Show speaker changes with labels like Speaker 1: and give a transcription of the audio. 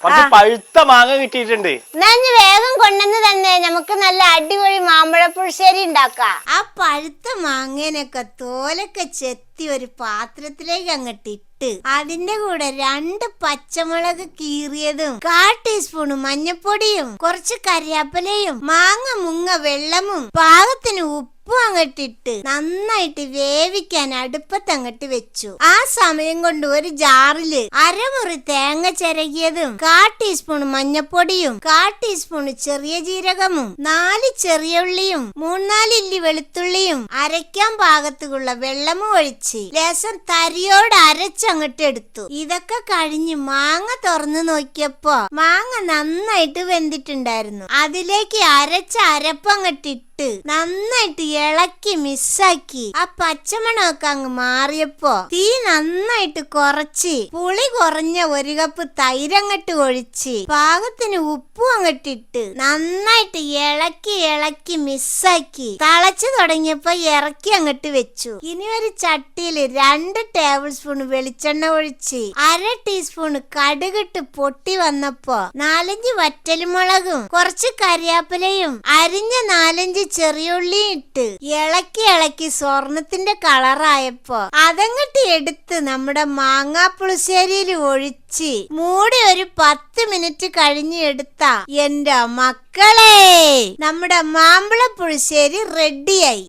Speaker 1: കുറച്ച് പഴുത്ത മാങ്ങ കിട്ടിയിട്ടുണ്ട്.
Speaker 2: വേഗം കൊണ്ടുവന്ന് തന്നെ നമുക്ക് നല്ല അടിപൊളി മാമ്പഴ പുളിശ്ശേരി ഉണ്ടാക്കാം.
Speaker 3: ആ പഴുത്ത മാങ്ങേനൊക്കെ തോലൊക്കെ ചെത്തി ഒരു പാത്രത്തിലേക്ക് അങ്ങട്ടിട്ട് അതിന്റെ കൂടെ 2 പച്ചമുളക് കീറിയതും 1/4 ടീസ്പൂൺ മഞ്ഞപ്പൊടിയും കുറച്ച് കരിയാപ്പലയും മാങ്ങ മുങ്ങ വെള്ളമും പാകത്തിന് ഉപ്പും അങ്ങട്ടിട്ട് നന്നായിട്ട് വേവിക്കാൻ അടുപ്പത്ത് അങ്ങട്ട് വെച്ചു. ആ സമയം കൊണ്ട് ഒരു ജാറില് അരമുറി തേങ്ങ ചിരകിയതും 1/4 ടീസ്പൂൺ മഞ്ഞപ്പൊടിയും 1/4 ടീസ്പൂൺ ചെറിയ ജീരകമും 4 ചെറിയ ഉള്ളിയും 3-4 ഇല്ലി വെളുത്തുള്ളിയും അരയ്ക്കാൻ പാകത്തുള്ള വെള്ളമും ഒഴിച്ച് ലേശം തരിയോട് അരച്ചങ്ങട്ട് എടുത്തു. ഇതൊക്കെ കഴിഞ്ഞ് മാങ്ങ തുറന്നു നോക്കിയപ്പോ മാങ്ങ നന്നായിട്ട് വെന്തിട്ടുണ്ടായിരുന്നു. അതിലേക്ക് അരച്ച അരപ്പങ്ങട്ടിട്ട് നന്നായിട്ട് ഇളക്കി മിസ്സാക്കി ആ പച്ചമണമൊക്കെ അങ്ങ് മാറിയപ്പോ തീ നന്നായിട്ട് കുറച്ച് പുളി കുറഞ്ഞ 1 കപ്പ് തൈരങ്ങട്ട് ഒഴിച്ച് പാകത്തിന് ഉപ്പും അങ്ങട്ടിട്ട് നന്നായിട്ട് ഇളക്കി മിസ്സാക്കി തിളച്ചു തുടങ്ങിയപ്പോ ഇറക്കി അങ്ങട്ട് വെച്ചു. ഇനി ഒരു ചട്ടിയില് 2 ടേബിൾ സ്പൂൺ വെളിച്ചെണ്ണ ഒഴിച്ച് 1/2 ടീസ്പൂൺ കടുകിട്ട് പൊട്ടി വന്നപ്പോ 4-5 വറ്റൽമുളകും കുറച്ച് കരിയാപ്പിലയും അരിഞ്ഞ 4-5 ചെറിയുള്ളി ഇട്ട് ഇളക്കി സ്വർണത്തിന്റെ കളറായപ്പോ അതങ്ങട്ട് എടുത്ത് നമ്മുടെ മാങ്ങാ പുളിശ്ശേരിയിൽ ഒഴിച്ച് മൂടി ഒരു 10 മിനിറ്റ് കഴിഞ്ഞ് എടുത്താ എന്റെ മക്കളെ നമ്മുടെ മാമ്പഴ പുളിശ്ശേരി റെഡിയായി.